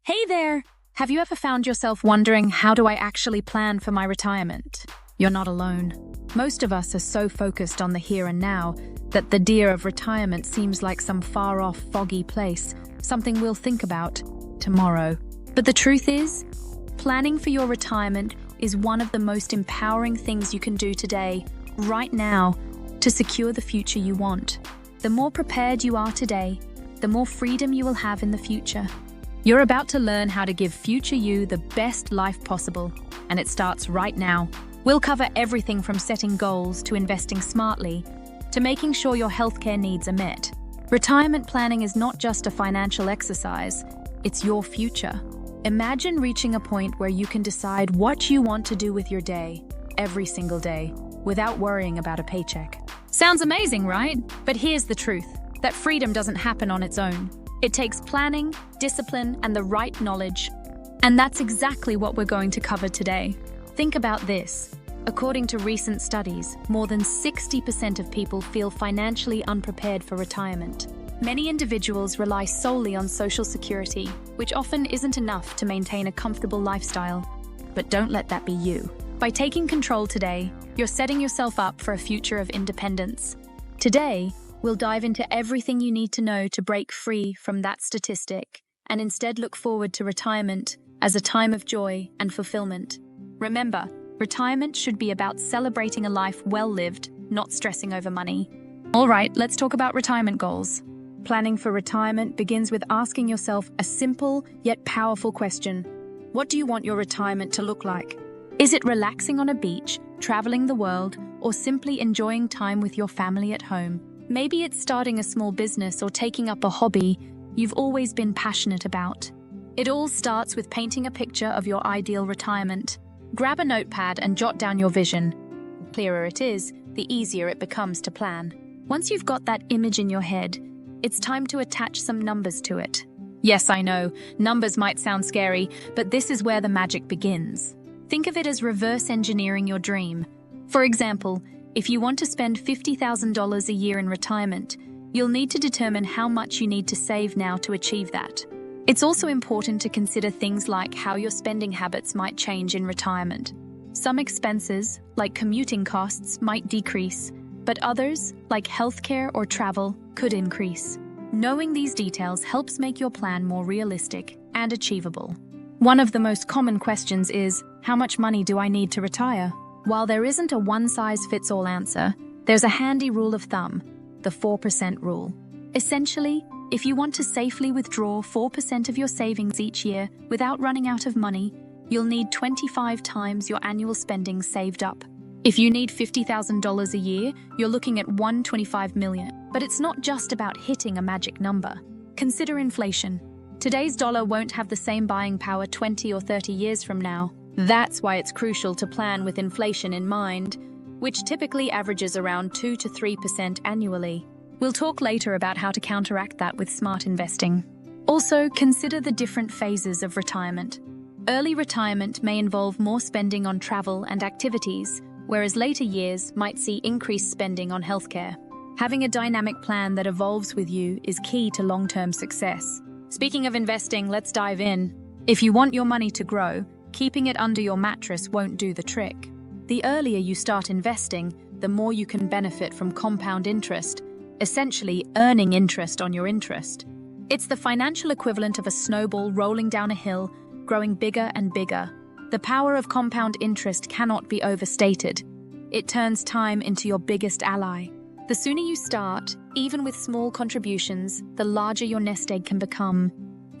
Hey there! Have you ever found yourself wondering, how do I actually plan for my retirement? You're not alone. Most of us are so focused on the here and now that the idea of retirement seems like some far-off, foggy place, something we'll think about tomorrow. But the truth is, planning for your retirement is one of the most empowering things you can do today, right now, to secure the future you want. The more prepared you are today, the more freedom you will have in the future. You're about to learn how to give future you the best life possible, and it starts right now. We'll cover everything from setting goals to investing smartly to making sure your healthcare needs are met. Retirement planning is not just a financial exercise, it's your future. Imagine reaching a point where you can decide what you want to do with your day, every single day, without worrying about a paycheck. Sounds amazing, right? But here's the truth, that freedom doesn't happen on its own. It takes planning, discipline, and the right knowledge. And that's exactly what we're going to cover today. Think about this. According to recent studies, more than 60% of people feel financially unprepared for retirement. Many individuals rely solely on Social Security, which often isn't enough to maintain a comfortable lifestyle. But don't let that be you. By taking control today, you're setting yourself up for a future of independence. Today, we'll dive into everything you need to know to break free from that statistic and instead look forward to retirement as a time of joy and fulfillment. Remember, retirement should be about celebrating a life well lived, not stressing over money. All right, let's talk about retirement goals. Planning for retirement begins with asking yourself a simple yet powerful question. What do you want your retirement to look like? Is it relaxing on a beach, traveling the world, or simply enjoying time with your family at home? Maybe it's starting a small business or taking up a hobby you've always been passionate about. It all starts with painting a picture of your ideal retirement. Grab a notepad and jot down your vision. The clearer it is, the easier it becomes to plan. Once you've got that image in your head, it's time to attach some numbers to it. Yes, I know, numbers might sound scary, but this is where the magic begins. Think of it as reverse engineering your dream. For example, if you want to spend $50,000 a year in retirement, you'll need to determine how much you need to save now to achieve that. It's also important to consider things like how your spending habits might change in retirement. Some expenses, like commuting costs, might decrease, but others, like healthcare or travel, could increase. Knowing these details helps make your plan more realistic and achievable. One of the most common questions is, how much money do I need to retire? While there isn't a one-size-fits-all answer, there's a handy rule of thumb, the 4% rule. Essentially, if you want to safely withdraw 4% of your savings each year without running out of money, you'll need 25 times your annual spending saved up. If you need $50,000 a year, you're looking at $125 million. But it's not just about hitting a magic number. Consider inflation. Today's dollar won't have the same buying power 20 or 30 years from now. That's why it's crucial to plan with inflation in mind, which typically averages around 2 to 3% annually. We'll talk later about how to counteract that with smart investing. Also, consider the different phases of retirement. Early retirement may involve more spending on travel and activities, whereas later years might see increased spending on healthcare. Having a dynamic plan that evolves with you is key to long-term success. Speaking of investing, let's dive in. If you want your money to grow, keeping it under your mattress won't do the trick. The earlier you start investing, the more you can benefit from compound interest, essentially earning interest on your interest. It's the financial equivalent of a snowball rolling down a hill, growing bigger and bigger. The power of compound interest cannot be overstated. It turns time into your biggest ally. The sooner you start, even with small contributions, the larger your nest egg can become.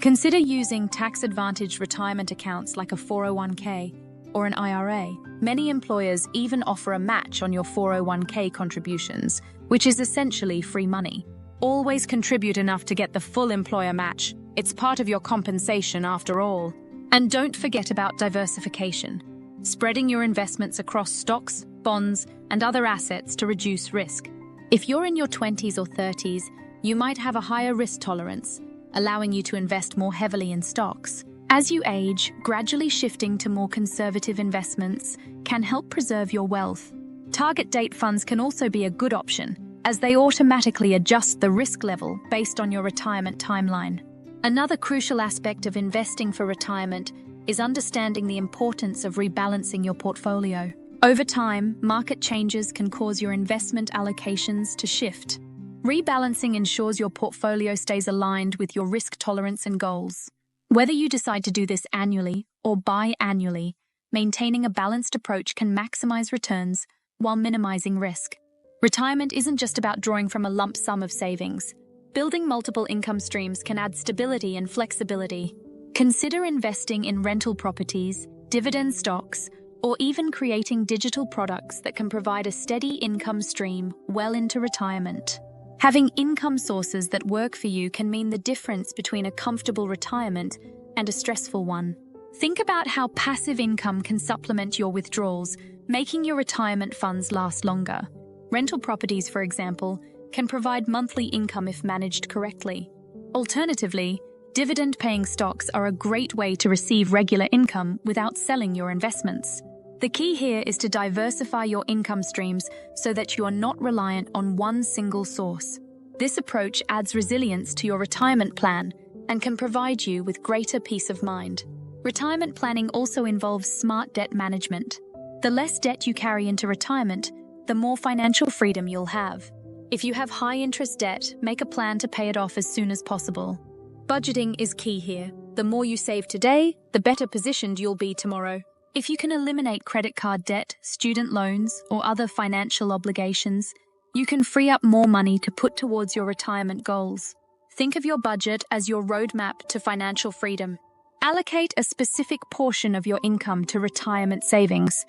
Consider using tax-advantaged retirement accounts like a 401k or an IRA. Many employers even offer a match on your 401k contributions, which is essentially free money. Always contribute enough to get the full employer match. It's part of your compensation after all. And don't forget about diversification. Spreading your investments across stocks, bonds, and other assets to reduce risk. If you're in your 20s or 30s, you might have a higher risk tolerance, allowing you to invest more heavily in stocks. As you age, gradually shifting to more conservative investments can help preserve your wealth. Target date funds can also be a good option, as they automatically adjust the risk level based on your retirement timeline. Another crucial aspect of investing for retirement is understanding the importance of rebalancing your portfolio. Over time, market changes can cause your investment allocations to shift. Rebalancing ensures your portfolio stays aligned with your risk tolerance and goals. Whether you decide to do this annually or biannually, maintaining a balanced approach can maximize returns while minimizing risk. Retirement isn't just about drawing from a lump sum of savings. Building multiple income streams can add stability and flexibility. Consider investing in rental properties, dividend stocks, or even creating digital products that can provide a steady income stream well into retirement. Having income sources that work for you can mean the difference between a comfortable retirement and a stressful one. Think about how passive income can supplement your withdrawals, making your retirement funds last longer. Rental properties, for example, can provide monthly income if managed correctly. Alternatively, dividend-paying stocks are a great way to receive regular income without selling your investments. The key here is to diversify your income streams so that you are not reliant on one single source. This approach adds resilience to your retirement plan and can provide you with greater peace of mind. Retirement planning also involves smart debt management. The less debt you carry into retirement, the more financial freedom you'll have. If you have high-interest debt, make a plan to pay it off as soon as possible. Budgeting is key here. The more you save today, the better positioned you'll be tomorrow. If you can eliminate credit card debt, student loans, or other financial obligations, you can free up more money to put towards your retirement goals. Think of your budget as your roadmap to financial freedom. Allocate a specific portion of your income to retirement savings.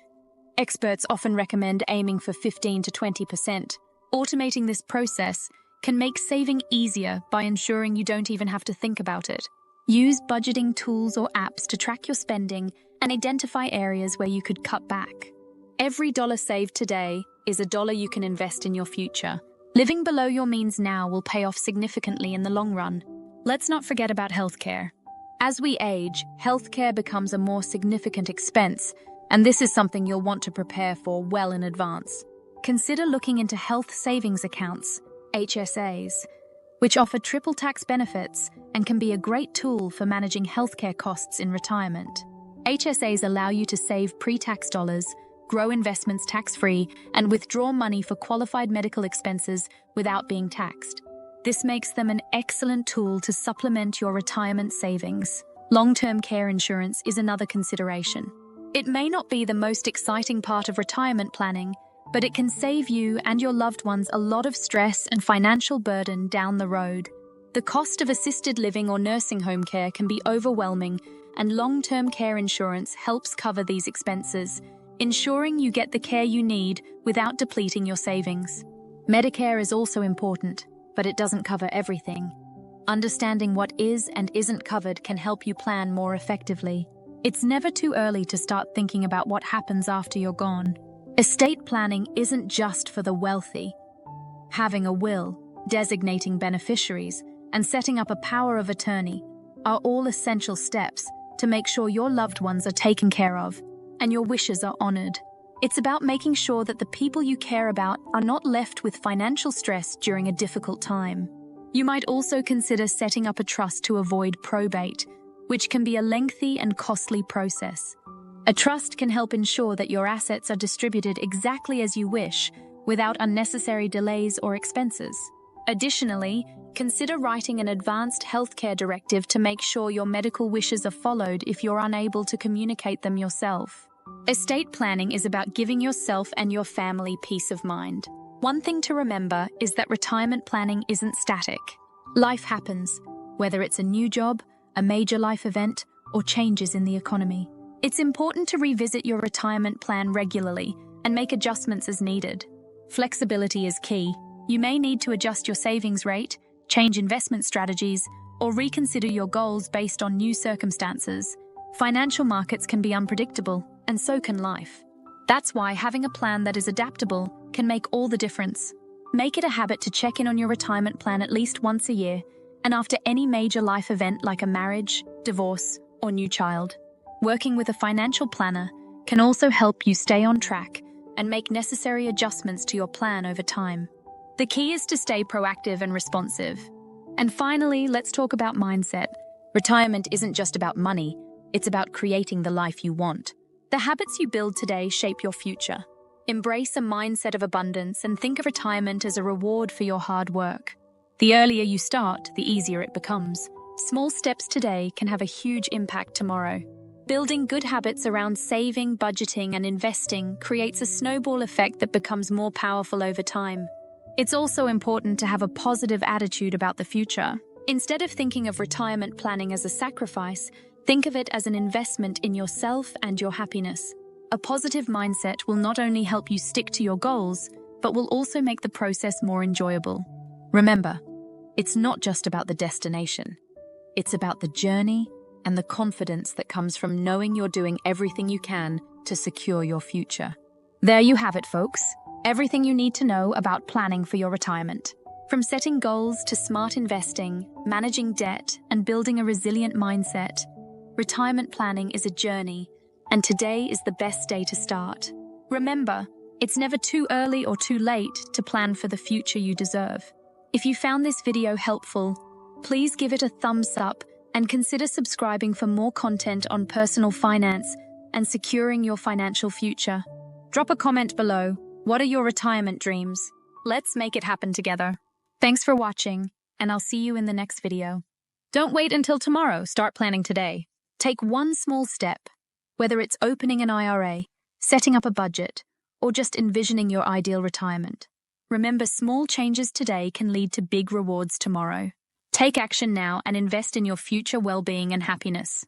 Experts often recommend aiming for 15 to 20%. Automating this process can make saving easier by ensuring you don't even have to think about it. Use budgeting tools or apps to track your spending and identify areas where you could cut back. Every dollar saved today is a dollar you can invest in your future. Living below your means now will pay off significantly in the long run. Let's not forget about healthcare. As we age, healthcare becomes a more significant expense, and this is something you'll want to prepare for well in advance. Consider looking into health savings accounts, HSAs, which offer triple tax benefits and can be a great tool for managing healthcare costs in retirement. HSAs allow you to save pre-tax dollars, grow investments tax-free, and withdraw money for qualified medical expenses without being taxed. This makes them an excellent tool to supplement your retirement savings. Long-term care insurance is another consideration. It may not be the most exciting part of retirement planning, but it can save you and your loved ones a lot of stress and financial burden down the road. The cost of assisted living or nursing home care can be overwhelming, and long-term care insurance helps cover these expenses, ensuring you get the care you need without depleting your savings. Medicare is also important, but it doesn't cover everything. Understanding what is and isn't covered can help you plan more effectively. It's never too early to start thinking about what happens after you're gone. Estate planning isn't just for the wealthy. Having a will, designating beneficiaries, and setting up a power of attorney are all essential steps to make sure your loved ones are taken care of and your wishes are honored. It's about making sure that the people you care about are not left with financial stress during a difficult time. You might also consider setting up a trust to avoid probate, which can be a lengthy and costly process. A trust can help ensure that your assets are distributed exactly as you wish, without unnecessary delays or expenses. Additionally, consider writing an advanced healthcare directive to make sure your medical wishes are followed if you're unable to communicate them yourself. Estate planning is about giving yourself and your family peace of mind. One thing to remember is that retirement planning isn't static. Life happens, whether it's a new job, a major life event, or changes in the economy. It's important to revisit your retirement plan regularly and make adjustments as needed. Flexibility is key. You may need to adjust your savings rate, change investment strategies, or reconsider your goals based on new circumstances. Financial markets can be unpredictable, and so can life. That's why having a plan that is adaptable can make all the difference. Make it a habit to check in on your retirement plan at least once a year, and after any major life event like a marriage, divorce, or new child. Working with a financial planner can also help you stay on track and make necessary adjustments to your plan over time. The key is to stay proactive and responsive. And finally, let's talk about mindset, Retirement isn't just about money, it's about creating the life you want. The habits you build today shape your future. Embrace a mindset of abundance and think of retirement as a reward for your hard work. The earlier you start, the easier it becomes. Small steps today can have a huge impact tomorrow. Building good habits around saving, budgeting, and investing creates a snowball effect that becomes more powerful over time. It's also important to have a positive attitude about the future. Instead of thinking of retirement planning as a sacrifice, think of it as an investment in yourself and your happiness. A positive mindset will not only help you stick to your goals, but will also make the process more enjoyable. Remember, it's not just about the destination. It's about the journey and the confidence that comes from knowing you're doing everything you can to secure your future. There you have it, folks. Everything you need to know about planning for your retirement. From setting goals to smart investing, managing debt, and building a resilient mindset, retirement planning is a journey, and today is the best day to start. Remember, it's never too early or too late to plan for the future you deserve. If you found this video helpful, please give it a thumbs up and consider subscribing for more content on personal finance and securing your financial future. Drop a comment below. What are your retirement dreams? Let's make it happen together. Thanks for watching, and I'll see you in the next video. Don't wait until tomorrow, start planning today. Take one small step, whether it's opening an IRA, setting up a budget, or just envisioning your ideal retirement. Remember, small changes today can lead to big rewards tomorrow. Take action now and invest in your future well-being and happiness.